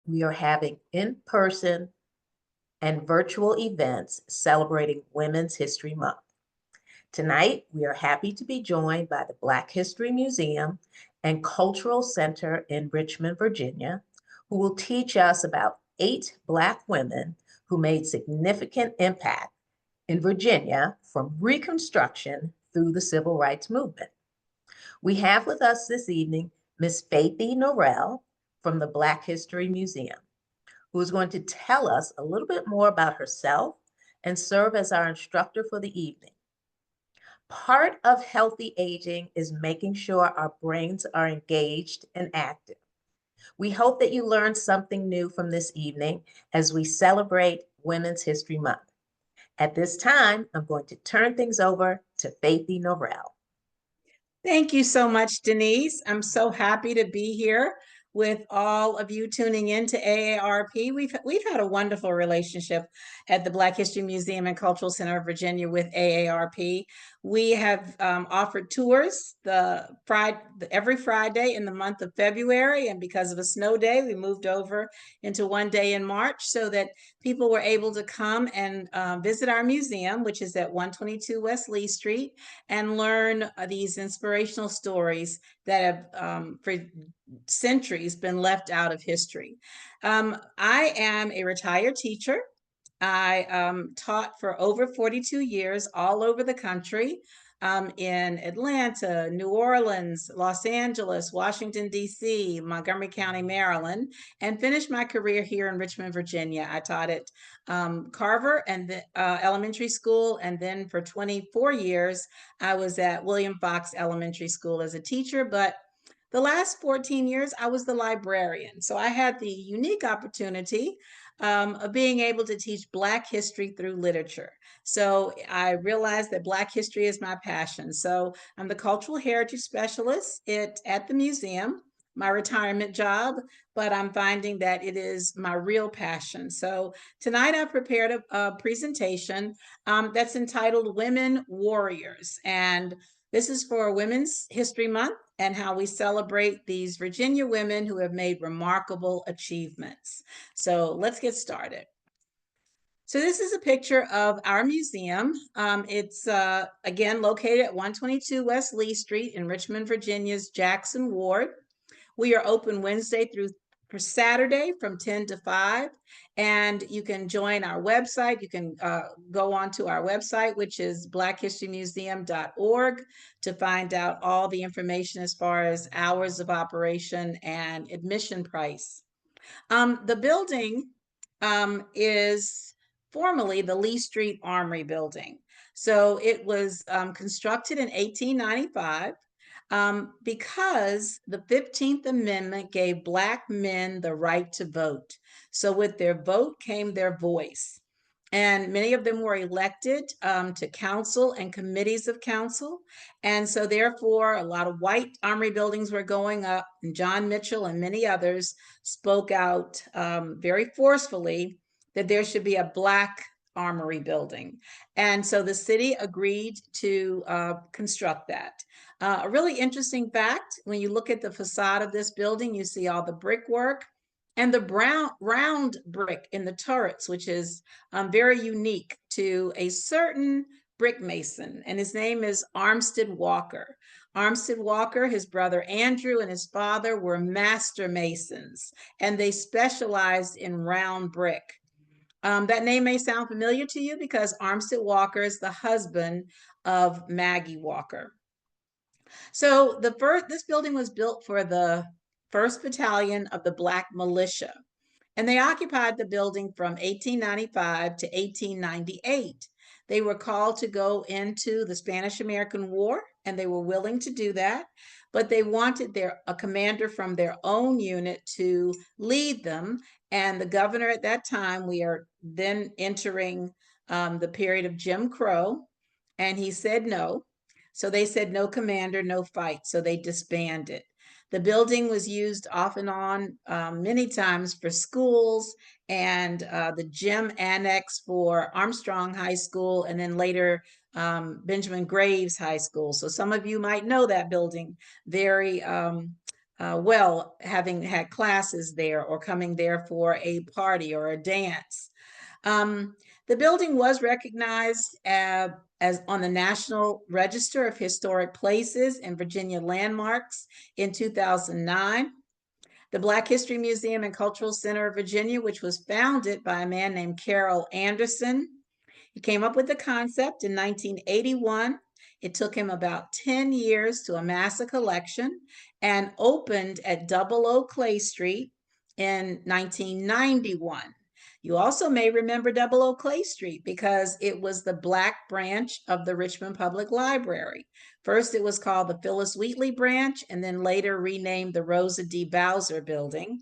we are having in-person and virtual events celebrating Women's History Month. Tonight, we are happy to be joined by the Black History Museum and Cultural Center in Richmond, Virginia, who will teach us about 8 Black women who made significant impact in Virginia from Reconstruction through the Civil Rights Movement. We have with us this evening Ms. Faithy Norrell from the Black History Museum, who is going to tell us a little bit more about herself and serve as our instructor for the evening. Part of healthy aging is making sure our brains are engaged and active. We hope that you learned something new from this evening as we celebrate Women's History Month. At this time, I'm going to turn things over to Faithy Norrell. Thank you so much, Denise. I'm so happy to be here with all of you tuning in to AARP. We've had a wonderful relationship at the Black History Museum and Cultural Center of Virginia with AARP. We have offered tours every Friday in the month of February, and because of a snow day, we moved over into one day in March so that people were able to come and visit our museum, which is at 122 West Lee Street, and learn these inspirational stories that have for centuries been left out of history. I am a retired teacher. I taught for over 42 years all over the country, in Atlanta, New Orleans, Los Angeles, Washington, D.C., Montgomery County, Maryland, and finished my career here in Richmond, Virginia. I taught at Carver and the elementary school, and then for 24 years, I was at William Fox Elementary School as a teacher, but the last 14 years, I was the librarian. So I had the unique opportunity of being able to teach Black history through literature. So I realized that Black history is my passion. So I'm the cultural heritage specialist at the museum, my retirement job, but I'm finding that it is my real passion. So tonight I prepared a presentation that's entitled Women Warriors. And this is for Women's History Month and how we celebrate these Virginia women who have made remarkable achievements. So let's get started. So this is a picture of our museum. It's again located at 122 West Lee Street in Richmond, Virginia's Jackson Ward. We are open Wednesday through Saturday from 10 to 5, and you can join our website. You can go on to our website, which is blackhistorymuseum.org, to find out all the information as far as hours of operation and admission price. The building is formerly the Lee Street Armory Building. So it was constructed in 1895. Because the 15th Amendment gave Black men the right to vote. So with their vote came their voice. And many of them were elected to council and committees of council. And so therefore, a lot of white armory buildings were going up, and John Mitchell and many others spoke out very forcefully that there should be a Black armory building. And so the city agreed to construct that. A really interesting fact, when you look at the facade of this building, you see all the brickwork and the round brick in the turrets, which is very unique to a certain brick mason, and his name is Armstead Walker. Armstead Walker, his brother Andrew, and his father were master masons, and they specialized in round brick. That name may sound familiar to you because Armstead Walker is the husband of Maggie Walker. So this building was built for the 1st Battalion of the Black Militia, and they occupied the building from 1895 to 1898. They were called to go into the Spanish-American War, and they were willing to do that, but they wanted a commander from their own unit to lead them, and the governor at that time, we are then entering the period of Jim Crow, and he said no. So they said, no commander, no fight. So they disbanded. The building was used off and on many times for schools, and the gym annex for Armstrong High School, and then later Benjamin Graves High School. So some of you might know that building very having had classes there or coming there for a party or a dance. Um, the building was recognized as on the National Register of Historic Places and Virginia Landmarks in 2009. The Black History Museum and Cultural Center of Virginia, which was founded by a man named Carol Anderson. He came up with the concept in 1981. It took him about 10 years to amass a collection and opened at 00 Clay Street in 1991. You also may remember 00 Clay Street because it was the Black branch of the Richmond Public Library. First, it was called the Phyllis Wheatley branch, and then later renamed the Rosa D. Bowser building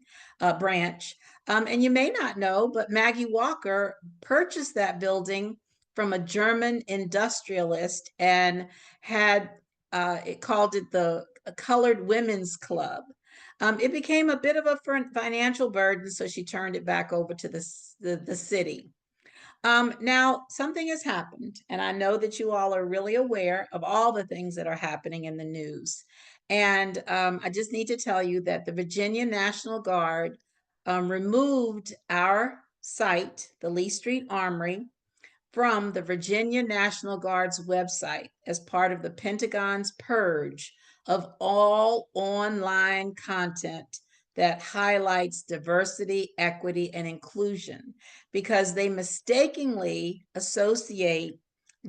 branch. And you may not know, but Maggie Walker purchased that building from a German industrialist and had it called it the Colored Women's Club. It became a bit of a financial burden, so she turned it back over to the city. Now, something has happened, and I know that you all are really aware of all the things that are happening in the news. And I just need to tell you that the Virginia National Guard removed our site, the Lee Street Armory, from the Virginia National Guard's website as part of the Pentagon's purge of all online content that highlights diversity, equity, and inclusion because they mistakenly associate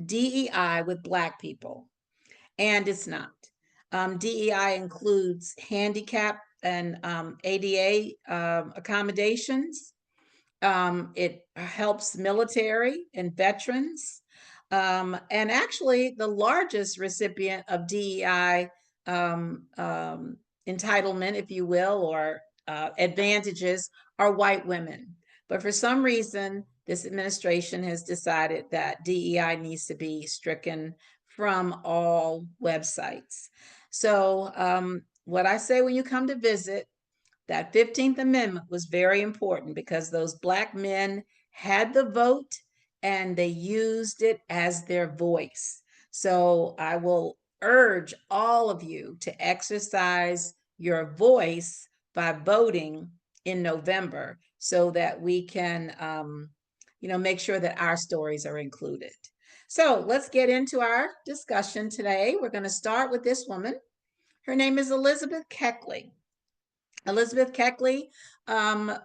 DEI with Black people, and it's not. DEI includes handicap and ADA accommodations. It helps military and veterans. And actually, the largest recipient of DEI entitlement, if you will, or advantages are white women. But for some reason, this administration has decided that DEI needs to be stricken from all websites. So, what I say when you come to visit, that 15th Amendment was very important because those Black men had the vote and they used it as their voice. So I will urge all of you to exercise your voice by voting in November so that we can, make sure that our stories are included. So let's get into our discussion today. We're going to start with this woman. Her name is Elizabeth Keckley. Elizabeth Keckley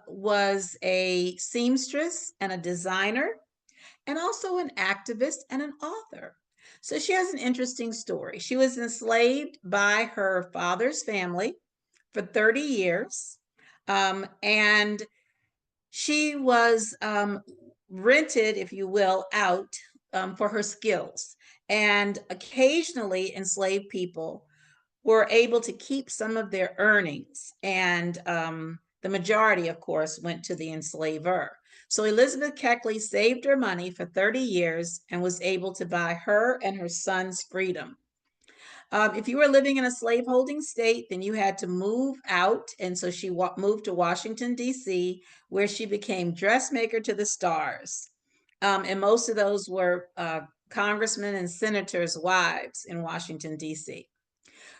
was a seamstress and a designer, and also an activist and an author. So she has an interesting story. She was enslaved by her father's family for 30 years, and she was rented, if you will, out for her skills. And occasionally, enslaved people were able to keep some of their earnings, and the majority, of course, went to the enslaver. So Elizabeth Keckley saved her money for 30 years and was able to buy her and her son's freedom. If you were living in a slaveholding state, then you had to move out. And so she moved to Washington, D.C., where she became dressmaker to the stars. And most of those were congressmen and senators' wives in Washington, D.C.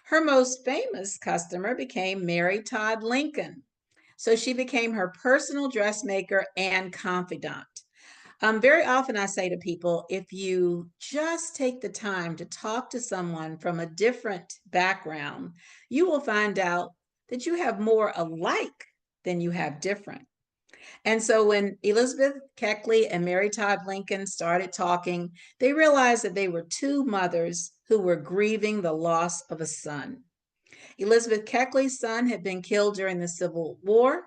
Her most famous customer became Mary Todd Lincoln. So she became her personal dressmaker and confidant. Very often I say to people, if you just take the time to talk to someone from a different background, you will find out that you have more alike than you have different. And so when Elizabeth Keckley and Mary Todd Lincoln started talking, they realized that they were two mothers who were grieving the loss of a son. Elizabeth Keckley's son had been killed during the Civil War,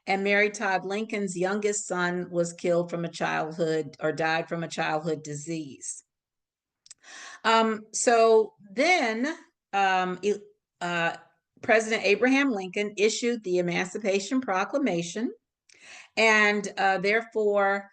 and Mary Todd Lincoln's youngest son was killed from a childhood or died from a childhood disease. So then President Abraham Lincoln issued the Emancipation Proclamation, and therefore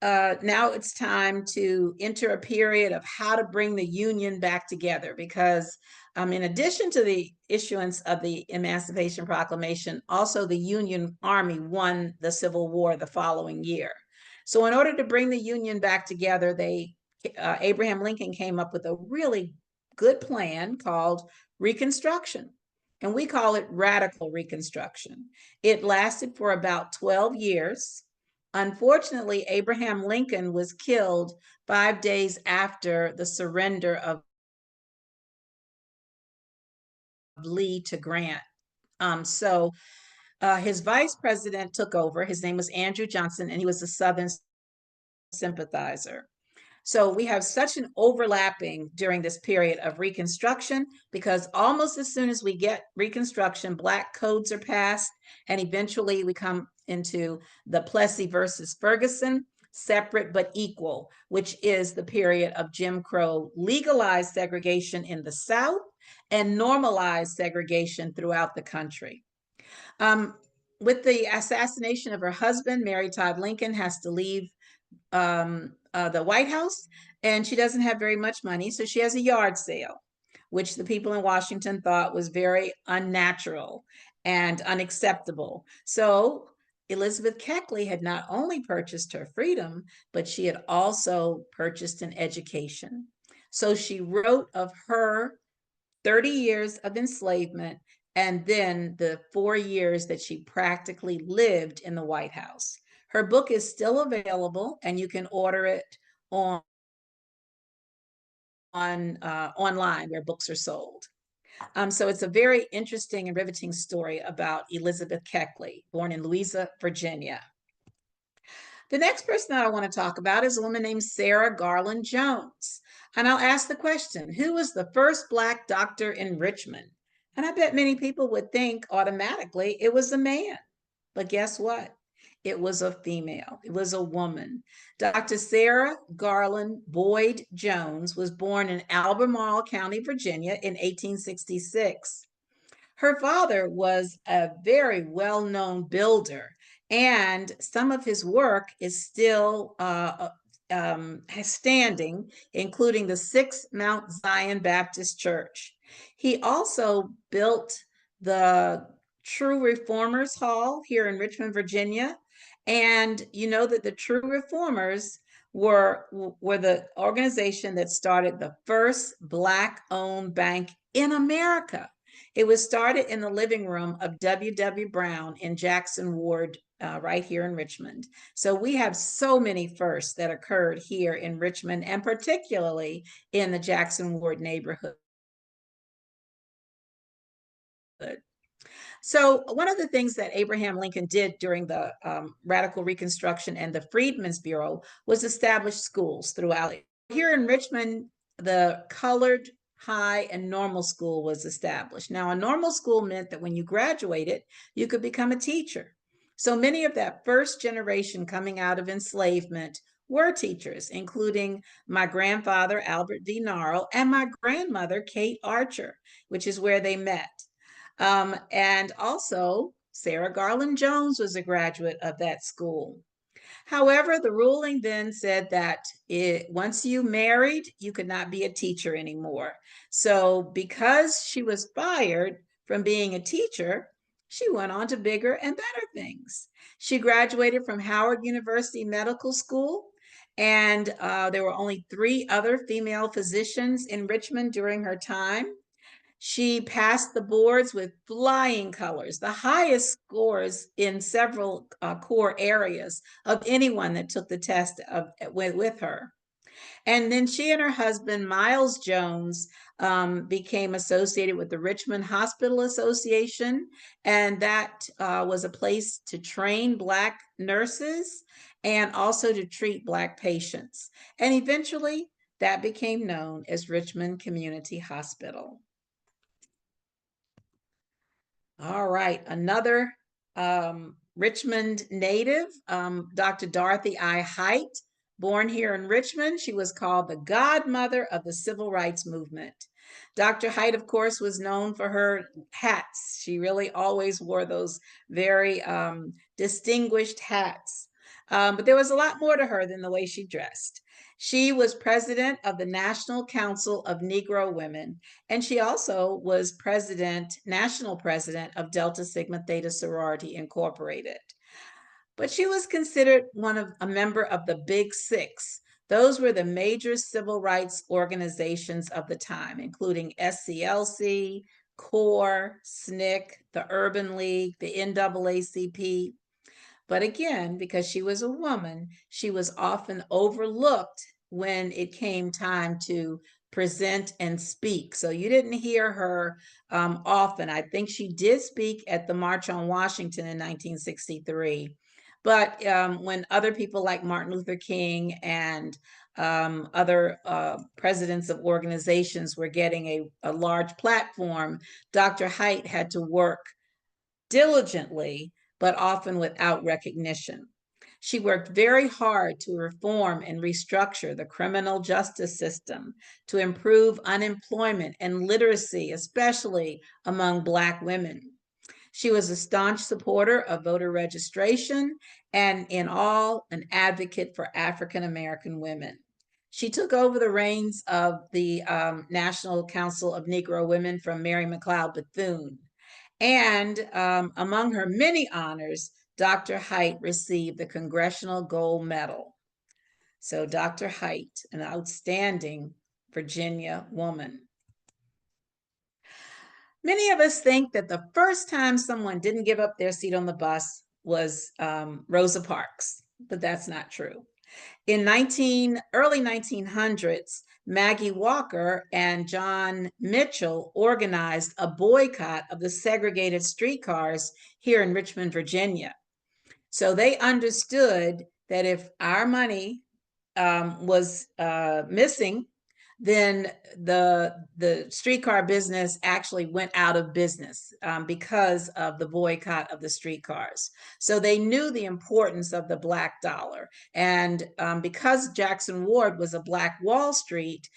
now it's time to enter a period of how to bring the Union back together because in addition to the issuance of the Emancipation Proclamation, also the Union Army won the Civil War the following year. So in order to bring the Union back together, Abraham Lincoln came up with a really good plan called Reconstruction. and we call it radical Reconstruction. It lasted for about 12 years. Unfortunately, Abraham Lincoln was killed 5 days after the surrender of Lee to Grant. So his vice president took over. His name was Andrew Johnson, and he was a Southern sympathizer. So we have such an overlapping during this period of Reconstruction, because almost as soon as we get Reconstruction, Black codes are passed, and eventually we come into the Plessy versus Ferguson, separate but equal, which is the period of Jim Crow legalized segregation in the South and normalized segregation throughout the country. With the assassination of her husband, Mary Todd Lincoln has to leave the White House, and she doesn't have very much money, so she has a yard sale, which the people in Washington thought was very unnatural and unacceptable. So Elizabeth Keckley had not only purchased her freedom, but she had also purchased an education. So she wrote of her 30 years of enslavement and then the 4 years that she practically lived in the White House. Her book is still available, and you can order it on online where books are sold. So it's a very interesting and riveting story about Elizabeth Keckley, born in Louisa, Virginia. The next person that I want to talk about is a woman named Sarah Garland Jones. And I'll ask the question, who was the first Black doctor in Richmond? And I bet many people would think automatically it was a man. But guess what? It was a female. It was a woman. Dr. Sarah Garland Boyd Jones was born in Albemarle County, Virginia in 1866. Her father was a very well-known builder, and some of his work is still standing, including the 6 Mount Zion Baptist Church. He also built the True Reformers Hall here in Richmond, Virginia. And you know that the True Reformers were the organization that started the first Black-owned bank in America. It was started in the living room of W.W. Brown in Jackson Ward, right here in Richmond. So we have so many firsts that occurred here in Richmond, and particularly in the Jackson Ward neighborhood. So one of the things that Abraham Lincoln did during the Radical Reconstruction and the Freedmen's Bureau was establish schools throughout. Here in Richmond, the colored high and normal school was established. Now, a normal school meant that when you graduated, you could become a teacher. So many of that first generation coming out of enslavement were teachers, including my grandfather, Albert D. Narl, and my grandmother, Kate Archer, which is where they met. And also, Sarah Garland Jones was a graduate of that school. However, the ruling then said that once you married, you could not be a teacher anymore. So because she was fired from being a teacher, she went on to bigger and better things. She graduated from Howard University Medical School, and there were only 3 other female physicians in Richmond during her time. She passed the boards with flying colors, the highest scores in several core areas of anyone that took the test with her. And then she and her husband, Miles Jones, became associated with the Richmond Hospital Association. And that was a place to train Black nurses and also to treat Black patients. And eventually that became known as Richmond Community Hospital. All right, another Richmond native, Dr. Dorothy I. Height, born here in Richmond. She was called the godmother of the civil rights movement. Dr. Height, of course, was known for her hats. She really always wore those very distinguished hats. But there was a lot more to her than the way she dressed. She was president of the National Council of Negro Women, and she also was national president of Delta Sigma Theta Sorority Incorporated. But she was considered a member of the Big Six. Those were the major civil rights organizations of the time, including SCLC, CORE, SNCC, the Urban League, the NAACP. But again, because she was a woman, she was often overlooked when it came time to present and speak. So you didn't hear her often. I think she did speak at the March on Washington in 1963. But when other people like Martin Luther King and other presidents of organizations were getting a large platform, Dr. Height had to work diligently, but often without recognition. She worked very hard to reform and restructure the criminal justice system to improve unemployment and literacy, especially among Black women. She was a staunch supporter of voter registration and, in all, an advocate for African American women. She took over the reins of the National Council of Negro Women from Mary McLeod Bethune. And among her many honors, Dr. Height received the Congressional Gold Medal. So Dr. Height, an outstanding Virginia woman. Many of us think that the first time someone didn't give up their seat on the bus was Rosa Parks, but that's not true. In early 1900s, Maggie Walker and John Mitchell organized a boycott of the segregated streetcars here in Richmond, Virginia. So they understood that if our money was missing, then the streetcar business actually went out of business because of the boycott of the streetcars. So they knew the importance of the Black dollar. And because Jackson Ward was a Black Wall Street,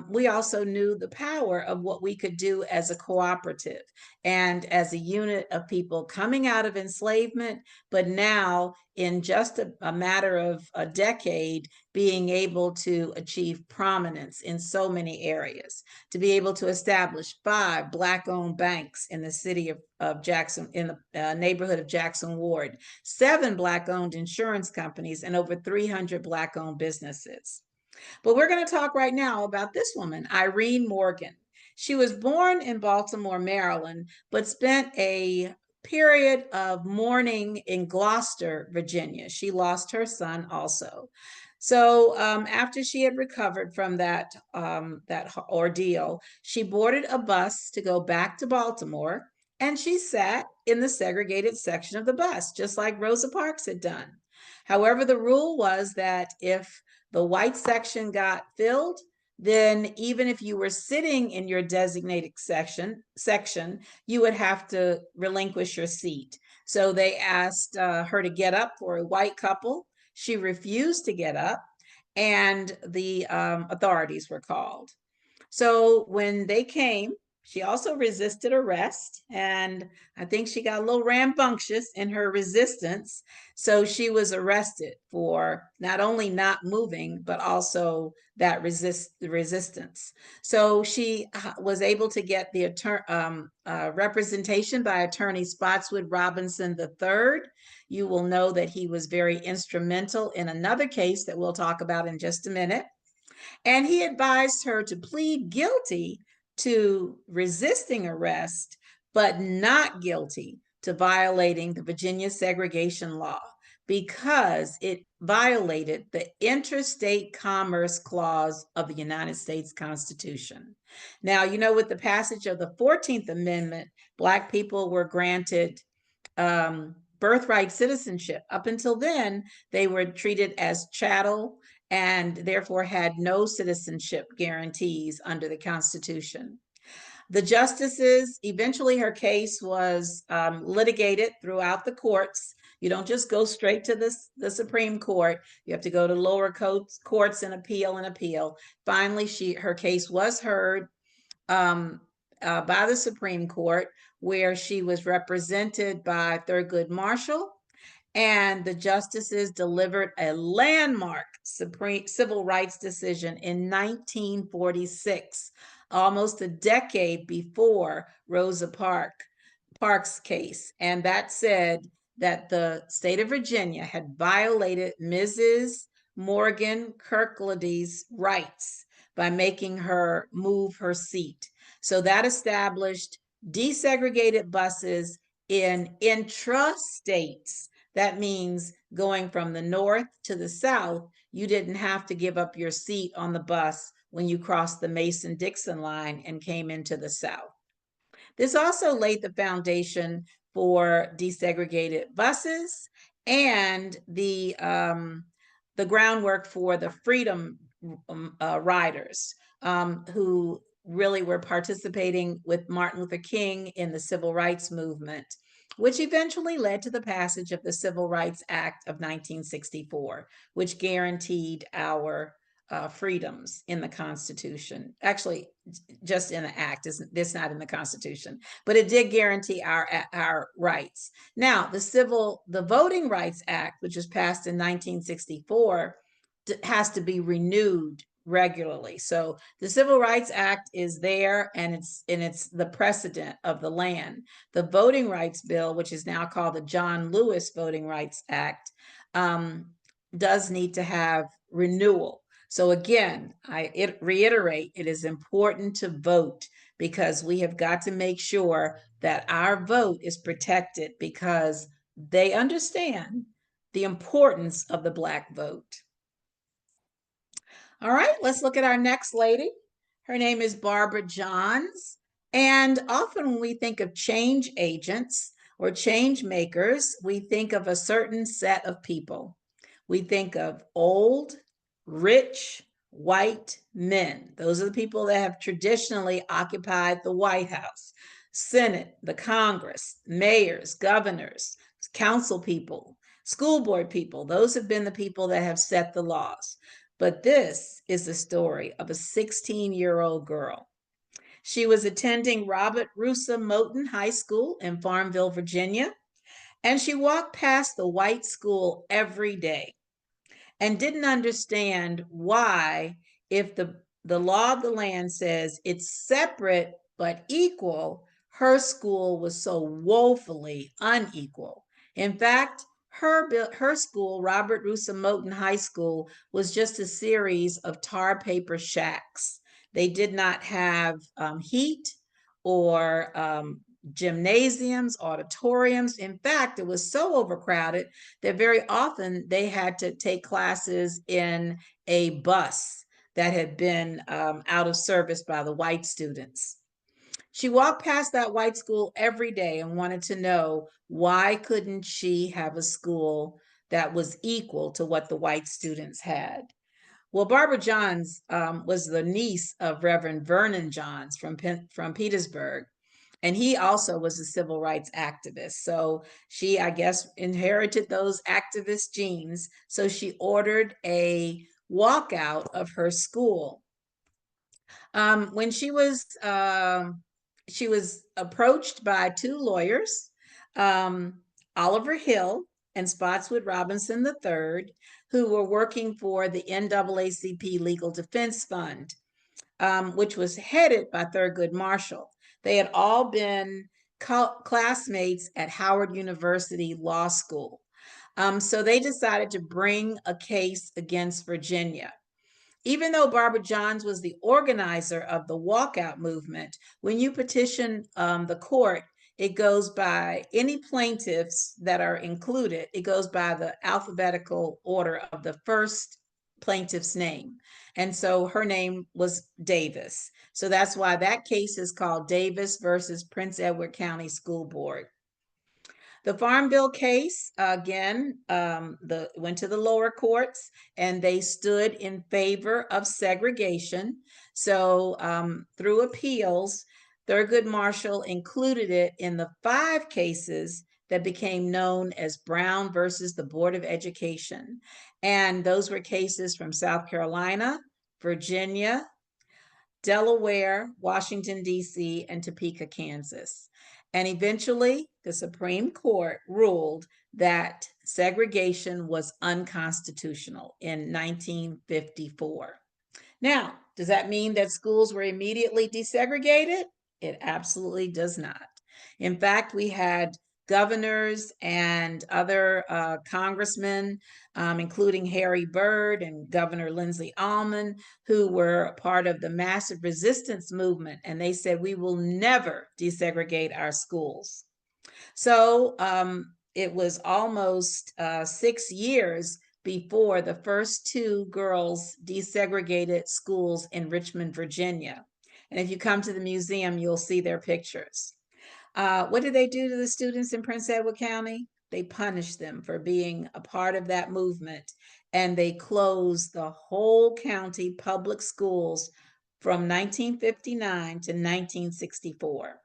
we also knew the power of what we could do as a cooperative and as a unit of people coming out of enslavement, but now in just a matter of a decade, being able to achieve prominence in so many areas, to be able to establish 5 Black-owned banks in the city of Jackson, in the neighborhood of Jackson Ward, 7 Black-owned insurance companies, and over 300 Black-owned businesses. But we're going to talk right now about this woman, Irene Morgan. She was born in Baltimore, Maryland, but spent a period of mourning in Gloucester, Virginia. She lost her son also. So after she had recovered from that ordeal, she boarded a bus to go back to Baltimore, and she sat in the segregated section of the bus, just like Rosa Parks had done. However, the rule was that if the white section got filled, then even if you were sitting in your designated section, you would have to relinquish your seat. So they asked her to get up for a white couple. She refused to get up, and the authorities were called. So when they came, she also resisted arrest, and I think she got a little rambunctious in her resistance. So she was arrested for not only not moving, but also that resistance. So she was able to get the representation by attorney Spotswood Robinson III. You will know that he was very instrumental in another case that we'll talk about in just a minute. And he advised her to plead guilty to resisting arrest, but not guilty to violating the Virginia segregation law because it violated the Interstate Commerce Clause of the United States Constitution. Now, you know, with the passage of the 14th Amendment, Black people were granted birthright citizenship. Up until then, they were treated as chattel and therefore had no citizenship guarantees under the Constitution. The justices, eventually her case was litigated throughout the courts. You don't just go straight to the Supreme Court. You have to go to lower courts and appeal. Finally, her case was heard by the Supreme Court, where she was represented by Thurgood Marshall, and the justices delivered a landmark civil rights decision in 1946, almost a decade before Rosa Parks' case. And that said that the state of Virginia had violated Mrs. Morgan Kirklady's rights by making her move her seat. So that established desegregated buses in intrastates. That means going from the north to the south, you didn't have to give up your seat on the bus when you crossed the Mason-Dixon line and came into the south. This also laid the foundation for desegregated buses and the groundwork for the Freedom Riders, who really were participating with Martin Luther King in the civil rights movement, which eventually led to the passage of the Civil Rights Act of 1964, which guaranteed our freedoms in the Constitution. Actually, just in the act, it's not in the Constitution, but it did guarantee our rights. Now, the Voting Rights Act, which was passed in 1964, has to be renewed regularly. So the Civil Rights Act is there, and it's the precedent of the land. The Voting Rights Bill, which is now called the John Lewis Voting Rights Act, does need to have renewal. So again, I reiterate, it is important to vote because we have got to make sure that our vote is protected because they understand the importance of the Black vote. All right, let's look at our next lady. Her name is Barbara Johns. And often when we think of change agents or change makers, we think of a certain set of people. We think of old, rich, white men. Those are the people that have traditionally occupied the White House, Senate, the Congress, mayors, governors, council people, school board people. Those have been the people that have set the laws. But this is the story of a 16-year-old girl. She was attending Robert Russa Moton High School in Farmville, Virginia, and she walked past the white school every day and didn't understand why, if the law of the land says it's separate but equal, her school was so woefully unequal. In fact, her school, Robert Russa Moton High School, was just a series of tar paper shacks. They did not have heat or gymnasiums, auditoriums. In fact, it was so overcrowded that very often they had to take classes in a bus that had been out of service by the white students. She walked past that white school every day and wanted to know, why couldn't she have a school that was equal to what the white students had? Well, Barbara Johns was the niece of Reverend Vernon Johns from Petersburg, and he also was a civil rights activist. So she, I guess, inherited those activist genes. So she ordered a walkout of her school. When she was approached by two lawyers, Oliver Hill and Spotswood Robinson III, who were working for the NAACP Legal Defense Fund, which was headed by Thurgood Marshall. They had all been classmates at Howard University Law School. So they decided to bring a case against Virginia. Even though Barbara Johns was the organizer of the walkout movement, when you petition the court, it goes by any plaintiffs that are included. It goes by the alphabetical order of the first plaintiff's name. And so her name was Davis. So that's why that case is called Davis versus Prince Edward County School Board. The Farmville case, again, went to the lower courts, and they stood in favor of segregation. So through appeals, Thurgood Marshall included it in the 5 cases that became known as Brown versus the Board of Education. And those were cases from South Carolina, Virginia, Delaware, Washington, D.C., and Topeka, Kansas. And eventually, the Supreme Court ruled that segregation was unconstitutional in 1954. Now, does that mean that schools were immediately desegregated? It absolutely does not. In fact, we had governors and other congressmen, including Harry Byrd and Governor Lindsey Almond, who were part of the massive resistance movement. And they said, we will never desegregate our schools. So it was almost 6 years before the first two girls desegregated schools in Richmond, Virginia. And if you come to the museum, you'll see their pictures. What did they do to the students in Prince Edward County? They punished them for being a part of that movement, and they closed the whole county public schools from 1959 to 1964.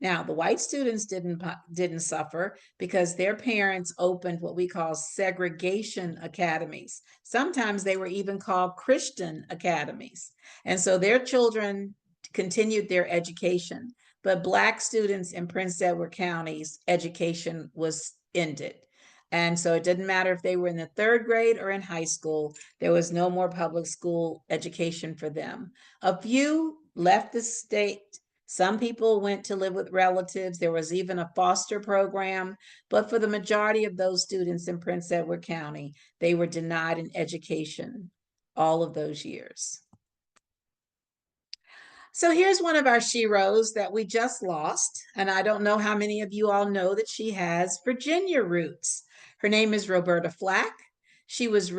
Now, the white students didn't suffer because their parents opened what we call segregation academies. Sometimes they were even called Christian academies. And so their children continued their education. But Black students in Prince Edward County's education was ended. And so it didn't matter if they were in the third grade or in high school, there was no more public school education for them. A few left the state. Some people went to live with relatives. There was even a foster program. But for the majority of those students in Prince Edward County, they were denied an education all of those years. So here's one of our sheroes that we just lost. And I don't know how many of you all know that she has Virginia roots. Her name is Roberta Flack. She was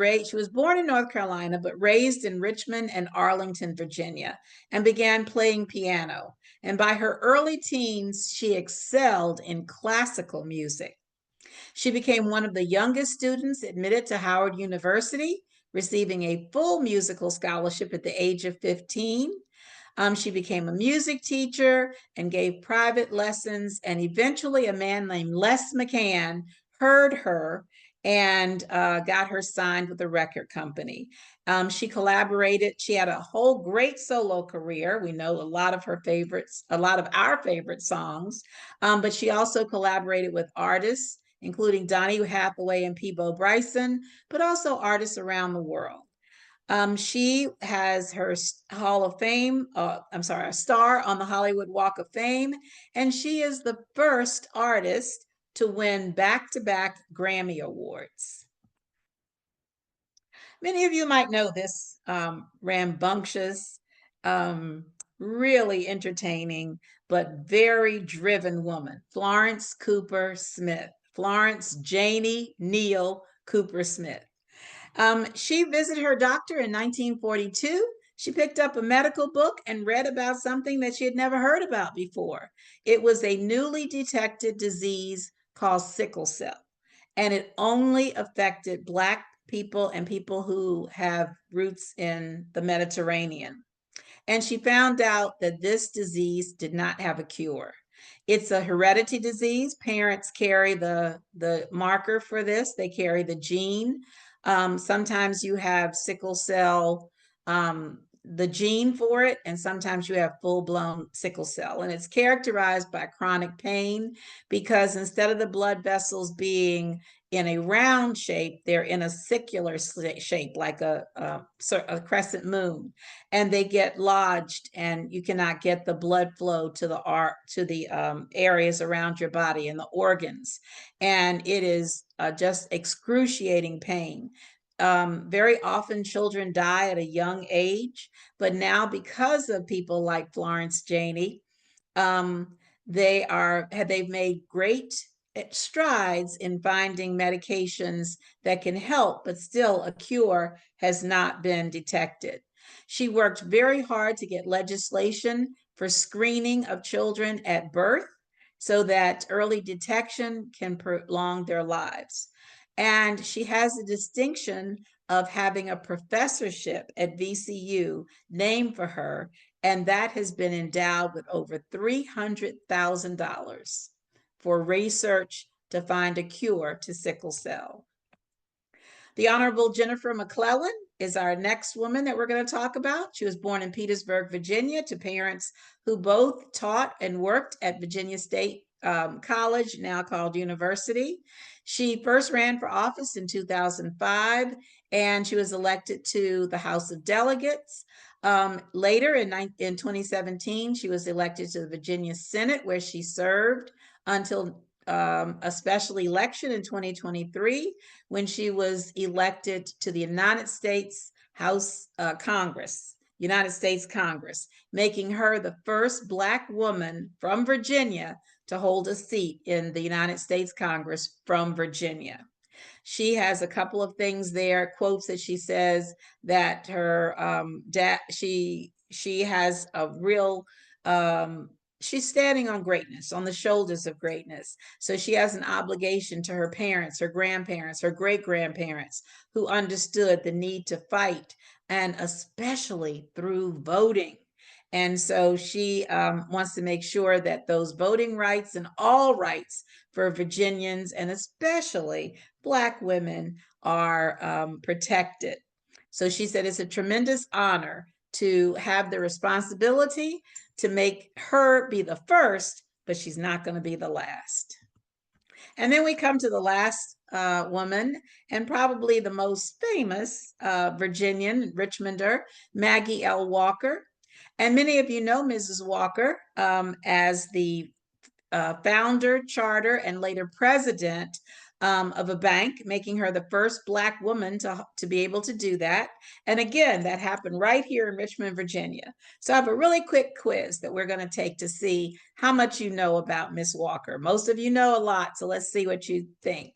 born in North Carolina, but raised in Richmond and Arlington, Virginia, and began playing piano. And by her early teens, she excelled in classical music. She became one of the youngest students admitted to Howard University, receiving a full musical scholarship at the age of 15. She became a music teacher and gave private lessons, and eventually a man named Les McCann heard her and got her signed with a record company. She collaborated. She had a whole great solo career. We know a lot of her favorites, a lot of our favorite songs, but she also collaborated with artists, including Donny Hathaway and Peabo Bryson, but also artists around the world. She has her Hall of Fame, a star on the Hollywood Walk of Fame, and she is the first artist to win back-to-back Grammy Awards. Many of you might know this rambunctious, really entertaining, but very driven woman, Florence Cooper Smith, Florence Janie Neal Cooper Smith. She visited her doctor in 1942. She picked up a medical book and read about something that she had never heard about before. It was a newly detected disease called sickle cell, and it only affected Black people and people who have roots in the Mediterranean. And she found out that this disease did not have a cure. It's a hereditary disease. Parents carry the marker for this. They carry the gene. Sometimes you have sickle cell, the gene for it, and sometimes you have full-blown sickle cell. And it's characterized by chronic pain because instead of the blood vessels being in a round shape, they're in a circular shape, like a crescent moon, and they get lodged, and you cannot get the blood flow to the areas around your body and the organs, and it is just excruciating pain. Very often children die at a young age, but now because of people like Florence Janie, they've made great strides in finding medications that can help, but still a cure has not been detected. She worked very hard to get legislation for screening of children at birth so that early detection can prolong their lives. And she has the distinction of having a professorship at VCU named for her, and that has been endowed with over $300,000 for research to find a cure to sickle cell. The Honorable Jennifer McClellan is our next woman that we're going to talk about. She was born in Petersburg, Virginia, to parents who both taught and worked at Virginia State College, now called University. She first ran for office in 2005, and she was elected to the House of Delegates. Later in 2017, she was elected to the Virginia Senate, where she served until a special election in 2023 when she was elected to the United States United States Congress, making her the first Black woman from Virginia to hold a seat in the United States Congress from Virginia. She has a couple of things there, quotes that she says that her she has a real she's standing on greatness, on the shoulders of greatness. So she has an obligation to her parents, her grandparents, her great-grandparents, who understood the need to fight, and especially through voting. And so she wants to make sure that those voting rights and all rights for Virginians, and especially Black women, are protected. So she said it's a tremendous honor to have the responsibility to make her be the first, but she's not going to be the last. And then we come to the last woman, and probably the most famous Virginian, Richmonder, Maggie L. Walker. And many of you know Mrs. Walker as the founder, charter, and later president of a bank, making her the first Black woman to be able to do that. And again, that happened right here in Richmond, Virginia. So I have a really quick quiz that we're going to take to see how much you know about Miss Walker. Most of you know a lot, so let's see what you think.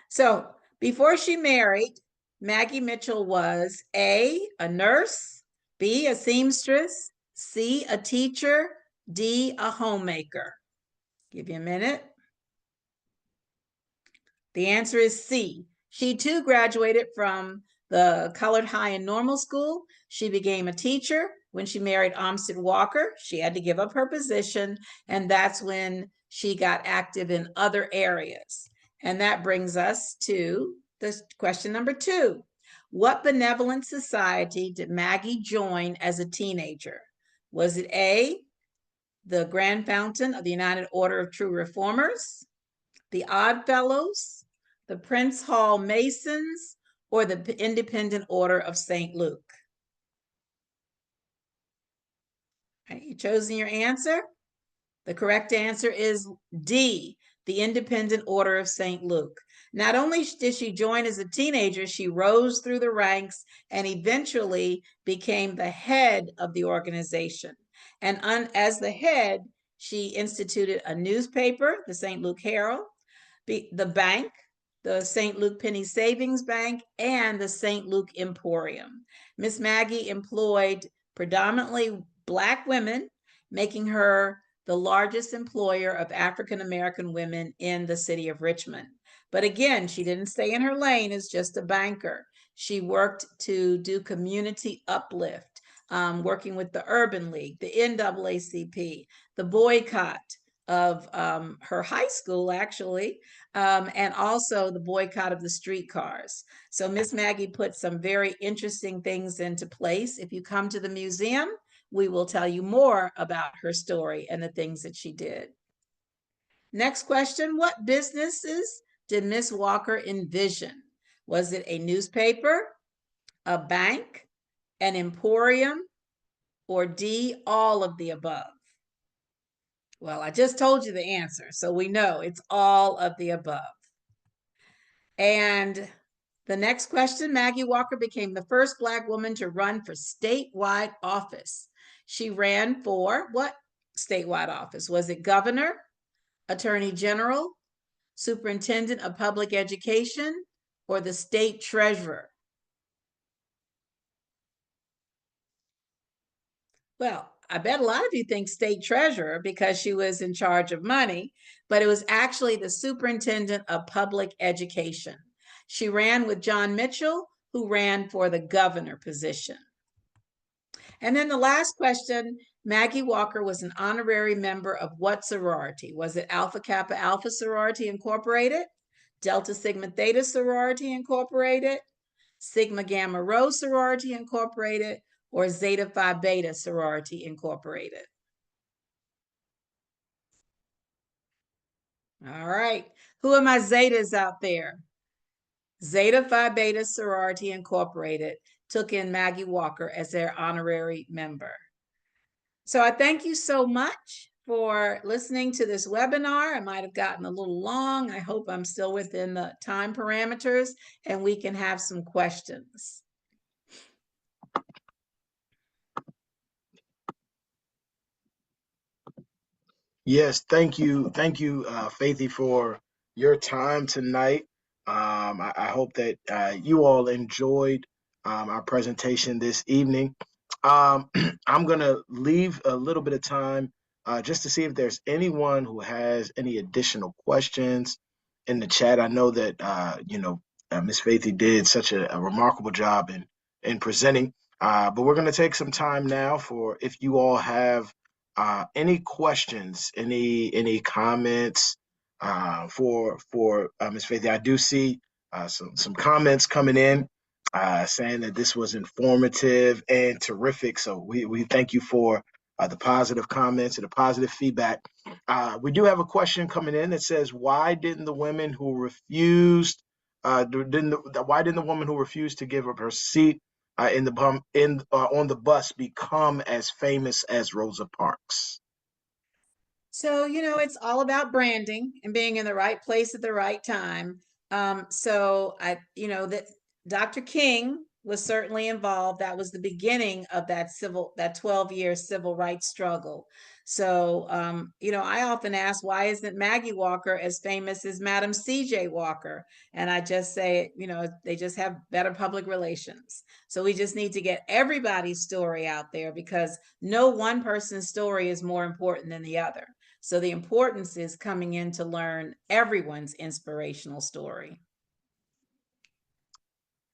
So before she married, Maggie Mitchell was A, a nurse, B, a seamstress, C, a teacher, D, a homemaker. Give you a minute. The answer is C. She too graduated from the Colored High and Normal School. She became a teacher. When she married Armstead Walker, she had to give up her position, and that's when she got active in other areas. And that brings us to the question number 2. What benevolent society did Maggie join as a teenager? Was it A, the Grand Fountain of the United Order of True Reformers, the Odd Fellows, the Prince Hall Masons, or the Independent Order of St. Luke? Have you chosen your answer? The correct answer is D, the Independent Order of St. Luke. Not only did she join as a teenager, she rose through the ranks and eventually became the head of the organization. And as the head, she instituted a newspaper, the St. Luke Herald, the bank, the St. Luke Penny Savings Bank, and the St. Luke Emporium. Miss Maggie employed predominantly Black women, making her the largest employer of African American women in the city of Richmond. But again, she didn't stay in her lane as just a banker. She worked to do community uplift, working with the Urban League, the NAACP, the boycott of her high school, actually, and also the boycott of the streetcars. So Miss Maggie put some very interesting things into place. If you come to the museum, we will tell you more about her story and the things that she did. Next question, what businesses did Miss Walker envision? Was it a newspaper, a bank, an emporium, or D, all of the above? Well, I just told you the answer, so we know it's all of the above. And the next question, Maggie Walker became the first Black woman to run for statewide office. She ran for what statewide office? Was it governor, attorney general, superintendent of public education, or the state treasurer? Well, I bet a lot of you think state treasurer because she was in charge of money, but it was actually the superintendent of public education. She ran with John Mitchell, who ran for the governor position. And then the last question, Maggie Walker was an honorary member of what sorority? Was it Alpha Kappa Alpha Sorority Incorporated, Delta Sigma Theta Sorority Incorporated, Sigma Gamma Rho Sorority Incorporated, or Zeta Phi Beta Sorority Incorporated? All right, who are my Zetas out there? Zeta Phi Beta Sorority Incorporated took in Maggie Walker as their honorary member. So I thank you so much for listening to this webinar. I might have gotten a little long. I hope I'm still within the time parameters and we can have some questions. Yes, thank you, Faithy, for your time tonight. I hope that you all enjoyed our presentation this evening. I'm gonna leave a little bit of time just to see if there's anyone who has any additional questions in the chat. I know that Miss Faithy did such a remarkable job in presenting, but we're gonna take some time now for if you all have any questions, any comments for Ms. Faithy? I do see some comments coming in saying that this was informative and terrific. So we thank you for the positive comments and the positive feedback. We do have a question coming in that says, "Why didn't the women who refused? Why didn't the woman who refused to give up her seat in the on the bus become as famous as Rosa Parks?" So, it's all about branding and being in the right place at the right time. That Dr. King was certainly involved. That was the beginning of that 12-year civil rights struggle. So, I often ask, why isn't Maggie Walker as famous as Madam C.J. Walker? And I just say, they just have better public relations. So we just need to get everybody's story out there because no one person's story is more important than the other. So the importance is coming in to learn everyone's inspirational story.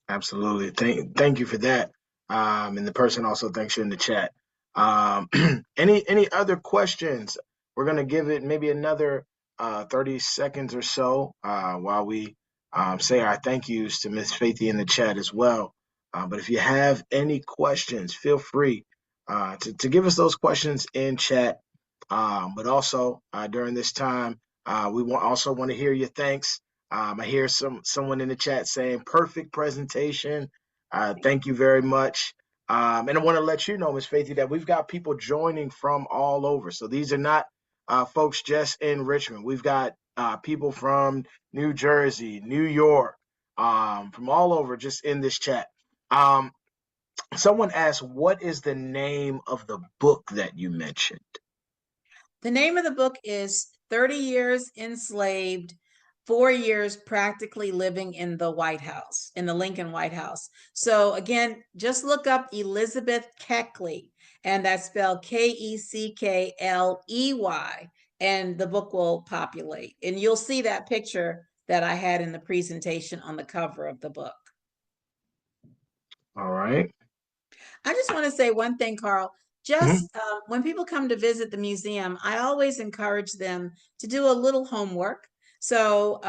Absolutely. Thank you for that. And the person also thanks you in the chat. Any other questions? We're gonna give it maybe another 30 seconds or so while we say our thank yous to Miss Faithy in the chat as well. But if you have any questions, feel free to give us those questions in chat. But also during this time, we also want to hear your thanks. I hear someone in the chat saying perfect presentation. Thank you very much. And I want to let you know, Ms. Faithy, that we've got people joining from all over. So these are not folks just in Richmond. We've got people from New Jersey, New York, from all over just in this chat. Someone asked, what is the name of the book that you mentioned? The name of the book is 30 Years Enslaved, 4 years practically living in the White House, in the Lincoln White House. So again, just look up Elizabeth Keckley, and that's spelled Keckley, and the book will populate. And you'll see that picture that I had in the presentation on the cover of the book. All right. I just want to say one thing, Carl. Mhm. Just when people come to visit the museum, I always encourage them to do a little homework. So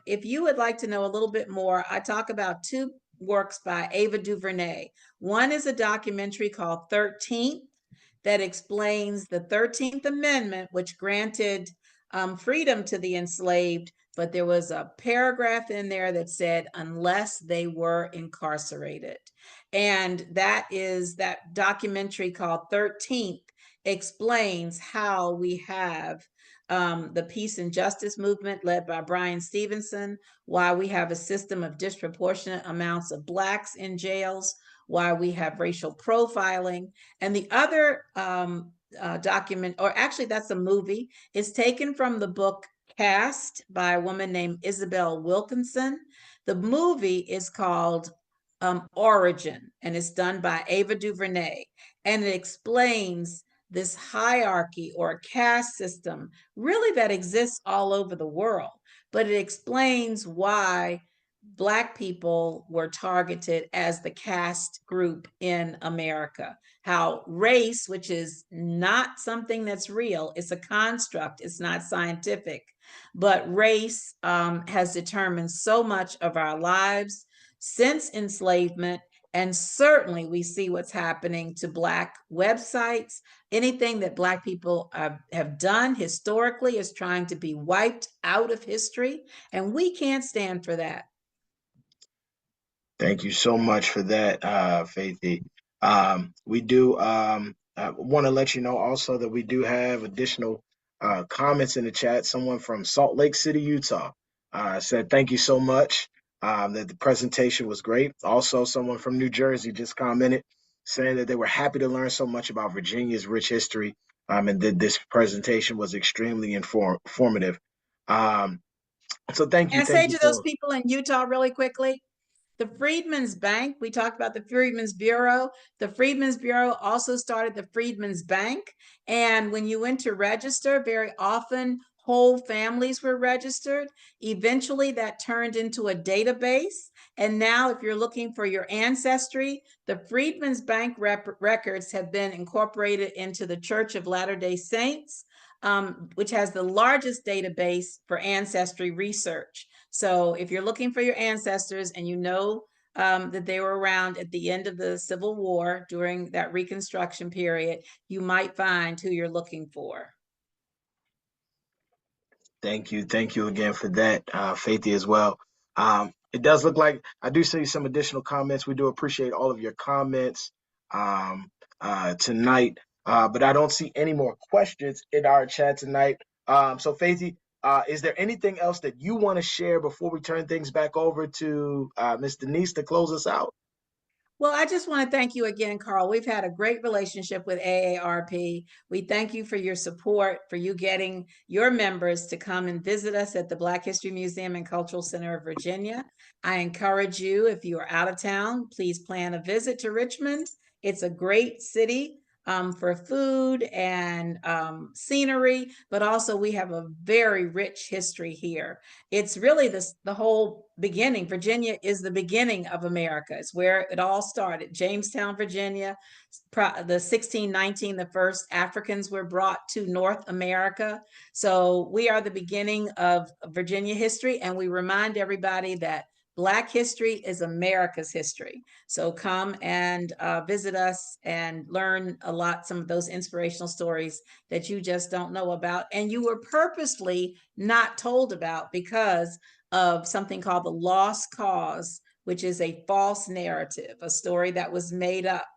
if you would like to know a little bit more, I talk about two works by Ava DuVernay. One is a documentary called 13th that explains the 13th Amendment, which granted freedom to the enslaved, but there was a paragraph in there that said, unless they were incarcerated. And that documentary called 13th explains how we have the peace and justice movement led by Bryan Stevenson, why we have a system of disproportionate amounts of Blacks in jails, why we have racial profiling. And the other document, or actually that's a movie, is taken from the book Caste by a woman named Isabel Wilkinson. The movie is called Origin, and it's done by Ava DuVernay, and it explains this hierarchy or caste system really that exists all over the world, but it explains why Black people were targeted as the caste group in America. How race, which is not something that's real, it's a construct, it's not scientific, but race has determined so much of our lives since enslavement. And certainly we see what's happening to Black websites. Anything that Black people have done historically is trying to be wiped out of history, and we can't stand for that. Thank you so much for that, Faithy. We do want to let you know also that we do have additional comments in the chat. Someone from Salt Lake City, Utah, said thank you so much. That the presentation was great. Also, someone from New Jersey just commented saying that they were happy to learn so much about Virginia's rich history, and that this presentation was extremely informative. So Can I thank say you to those for. people in Utah really quickly? The Freedmen's Bank, we talked about the Freedmen's Bureau. The Freedmen's Bureau also started the Freedmen's Bank. And when you went to register, very often whole families were registered. Eventually, that turned into a database. And now, if you're looking for your ancestry, the Freedmen's Bank records have been incorporated into the Church of Latter-day Saints, which has the largest database for ancestry research. So if you're looking for your ancestors and you know that they were around at the end of the Civil War during that Reconstruction period, you might find who you're looking for. Thank you again for that, Faithy, as well. It does look like I do see some additional comments. We do appreciate all of your comments tonight, but I don't see any more questions in our chat tonight. So, Faithy, is there anything else that you want to share before we turn things back over to Ms. Denise to close us out? Well, I just want to thank you again, Carl. We've had a great relationship with AARP. We thank you for your support, for you getting your members to come and visit us at the Black History Museum and Cultural Center of Virginia. I encourage you, if you are out of town, please plan a visit to Richmond. It's a great city for food and scenery, but also we have a very rich history here. It's really the whole beginning. Virginia is the beginning of America. It's where it all started. Jamestown, Virginia, the 1619, the first Africans were brought to North America. So we are the beginning of Virginia history, and we remind everybody that Black history is America's history. So come and visit us and learn a lot, some of those inspirational stories that you just don't know about. And you were purposely not told about because of something called the lost cause, which is a false narrative, a story that was made up.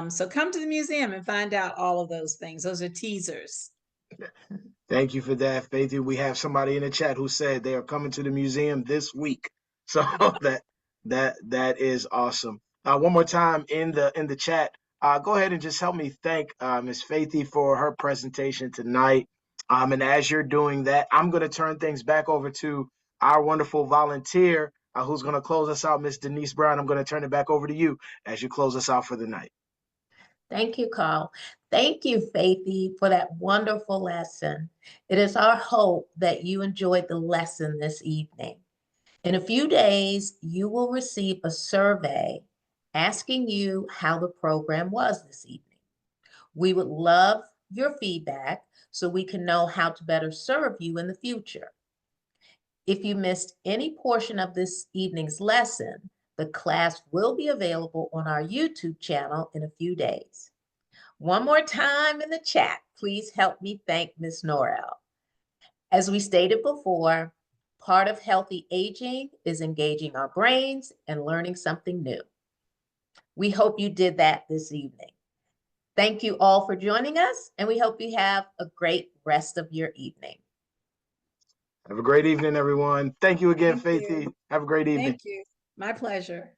So come to the museum and find out all of those things. Those are teasers. Thank you for that, Faithy. We have somebody in the chat who said they are coming to the museum this week. So that is awesome. One more time in the chat, go ahead and just help me thank Ms. Faithy for her presentation tonight. And as you're doing that, I'm going to turn things back over to our wonderful volunteer who's going to close us out, Ms. Denise Brown. I'm going to turn it back over to you as you close us out for the night. Thank you, Carl. Thank you, Faithy, for that wonderful lesson. It is our hope that you enjoyed the lesson this evening. In a few days, you will receive a survey asking you how the program was this evening. We would love your feedback so we can know how to better serve you in the future. If you missed any portion of this evening's lesson, the class will be available on our YouTube channel in a few days. One more time in the chat, please help me thank Ms. Norrell. As we stated before, part of healthy aging is engaging our brains and learning something new. We hope you did that this evening. Thank you all for joining us, and we hope you have a great rest of your evening. Have a great evening, everyone. Thank you again, Thank Faithy. you. Have a great evening. Thank you. My pleasure.